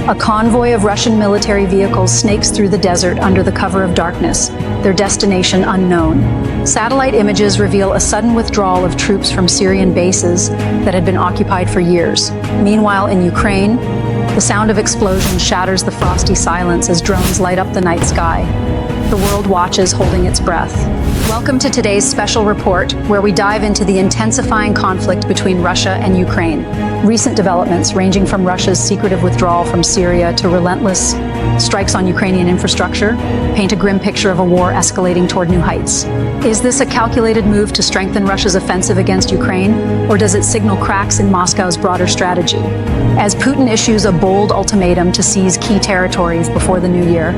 A convoy of Russian military vehicles snakes through the desert under the cover of darkness, their destination unknown. Satellite images reveal a sudden withdrawal of troops from Syrian bases that had been occupied for years. Meanwhile, in Ukraine, the sound of explosions shatters the frosty silence as drones light up the night sky. The world watches, holding its breath. Welcome to today's special report, where we dive into the intensifying conflict between Russia and Ukraine. Recent developments, ranging from Russia's secretive withdrawal from Syria to relentless strikes on Ukrainian infrastructure, paint a grim picture of a war escalating toward new heights. Is this a calculated move to strengthen Russia's offensive against Ukraine, or does it signal cracks in Moscow's broader strategy? As Putin issues a bold ultimatum to seize key territories before the new year,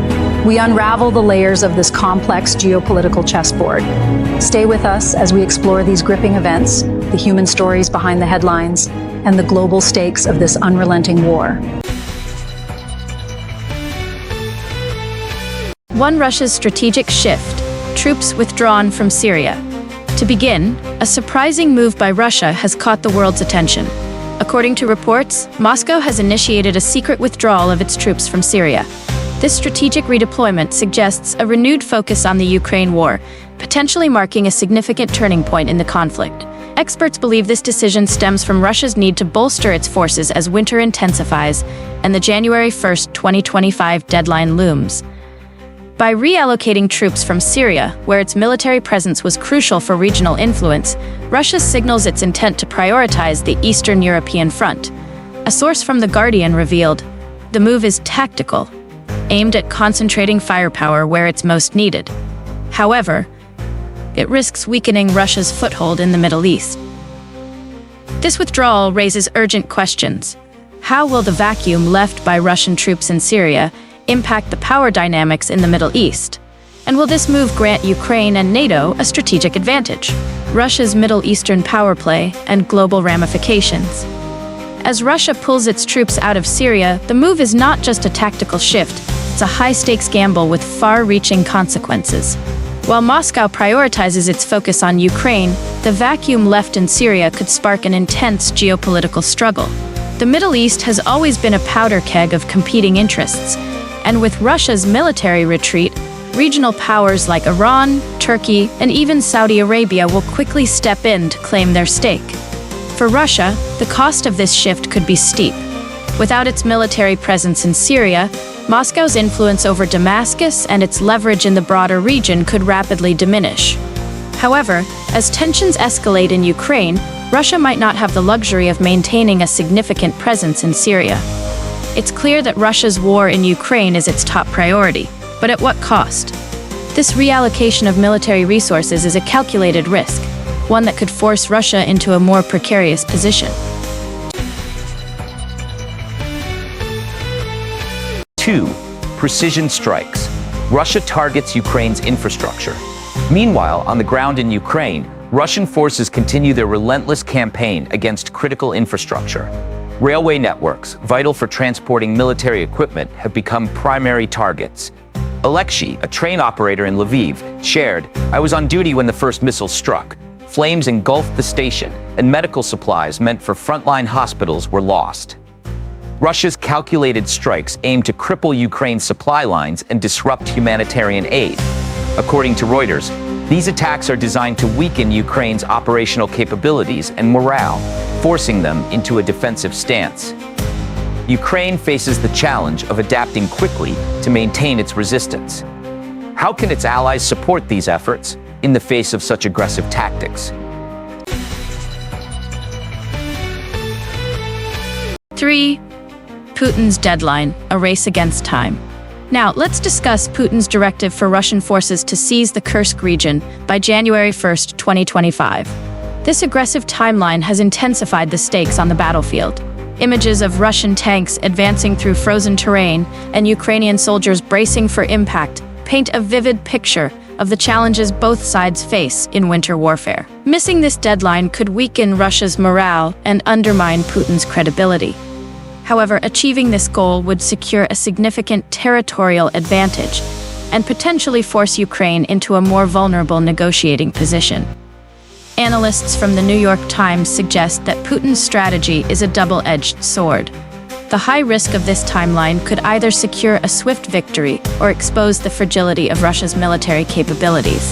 we unravel the layers of this complex geopolitical chessboard. Stay with us as we explore these gripping events, the human stories behind the headlines, and the global stakes of this unrelenting war. 1. Russia's strategic shift. Troops withdrawn from Syria. To begin, a surprising move by Russia has caught the world's attention. According to reports, Moscow has initiated a secret withdrawal of its troops from Syria. This strategic redeployment suggests a renewed focus on the Ukraine war, potentially marking a significant turning point in the conflict. Experts believe this decision stems from Russia's need to bolster its forces as winter intensifies and the January 1, 2025 deadline looms. By reallocating troops from Syria, where its military presence was crucial for regional influence, Russia signals its intent to prioritize the Eastern European front. A source from The Guardian revealed, the move is tactical, aimed at concentrating firepower where it's most needed. However, it risks weakening Russia's foothold in the Middle East. This withdrawal raises urgent questions. How will the vacuum left by Russian troops in Syria impact the power dynamics in the Middle East? And will this move grant Ukraine and NATO a strategic advantage? Russia's Middle Eastern power play and global ramifications. As Russia pulls its troops out of Syria, the move is not just a tactical shift, it's a high-stakes gamble with far-reaching consequences. While Moscow prioritizes its focus on Ukraine, the vacuum left in Syria could spark an intense geopolitical struggle. The Middle East has always been a powder keg of competing interests, and with Russia's military retreat, regional powers like Iran, Turkey, and even Saudi Arabia will quickly step in to claim their stake. For Russia, the cost of this shift could be steep. Without its military presence in Syria, Moscow's influence over Damascus and its leverage in the broader region could rapidly diminish. However, as tensions escalate in Ukraine, Russia might not have the luxury of maintaining a significant presence in Syria. It's clear that Russia's war in Ukraine is its top priority, but at what cost? This reallocation of military resources is a calculated risk, one that could force Russia into a more precarious position. 2. Precision strikes. Russia targets Ukraine's infrastructure. Meanwhile, on the ground in Ukraine, Russian forces continue their relentless campaign against critical infrastructure. Railway networks, vital for transporting military equipment, have become primary targets. Alexei, a train operator in Lviv, shared, "I was on duty when the first missile struck. Flames engulfed the station, and medical supplies meant for frontline hospitals were lost." Russia's calculated strikes aim to cripple Ukraine's supply lines and disrupt humanitarian aid. According to Reuters, these attacks are designed to weaken Ukraine's operational capabilities and morale, forcing them into a defensive stance. Ukraine faces the challenge of adapting quickly to maintain its resistance. How can its allies support these efforts in the face of such aggressive tactics? 3. Putin's deadline, a race against time. Now, let's discuss Putin's directive for Russian forces to seize the Kursk region by January 1, 2025. This aggressive timeline has intensified the stakes on the battlefield. Images of Russian tanks advancing through frozen terrain and Ukrainian soldiers bracing for impact paint a vivid picture of the challenges both sides face in winter warfare. Missing this deadline could weaken Russia's morale and undermine Putin's credibility. However, achieving this goal would secure a significant territorial advantage and potentially force Ukraine into a more vulnerable negotiating position. Analysts from the New York Times suggest that Putin's strategy is a double-edged sword. The high risk of this timeline could either secure a swift victory or expose the fragility of Russia's military capabilities.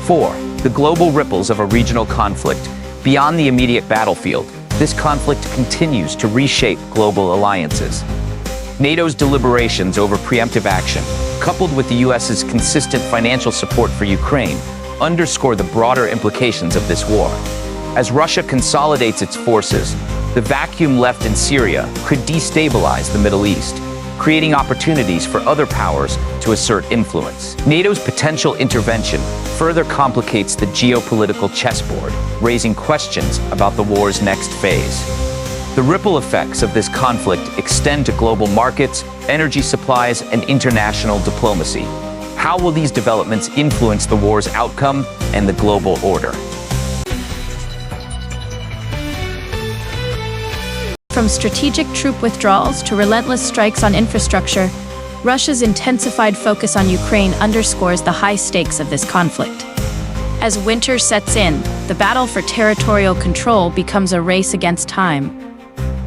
Four, the global ripples of a regional conflict. Beyond the immediate battlefield, this conflict continues to reshape global alliances. NATO's deliberations over preemptive action, coupled with the US's consistent financial support for Ukraine, underscore the broader implications of this war. As Russia consolidates its forces, the vacuum left in Syria could destabilize the Middle East, creating opportunities for other powers to assert influence. NATO's potential intervention further complicates the geopolitical chessboard, raising questions about the war's next phase. The ripple effects of this conflict extend to global markets, energy supplies, and international diplomacy. How will these developments influence the war's outcome and the global order? From strategic troop withdrawals to relentless strikes on infrastructure, Russia's intensified focus on Ukraine underscores the high stakes of this conflict. As winter sets in, the battle for territorial control becomes a race against time.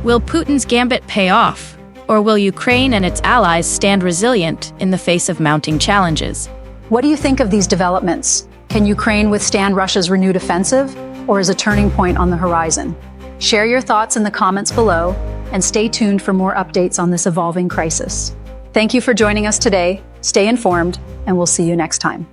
Will Putin's gambit pay off, or will Ukraine and its allies stand resilient in the face of mounting challenges? What do you think of these developments? Can Ukraine withstand Russia's renewed offensive, or is a turning point on the horizon? Share your thoughts in the comments below, and stay tuned for more updates on this evolving crisis. Thank you for joining us today. Stay informed, and we'll see you next time.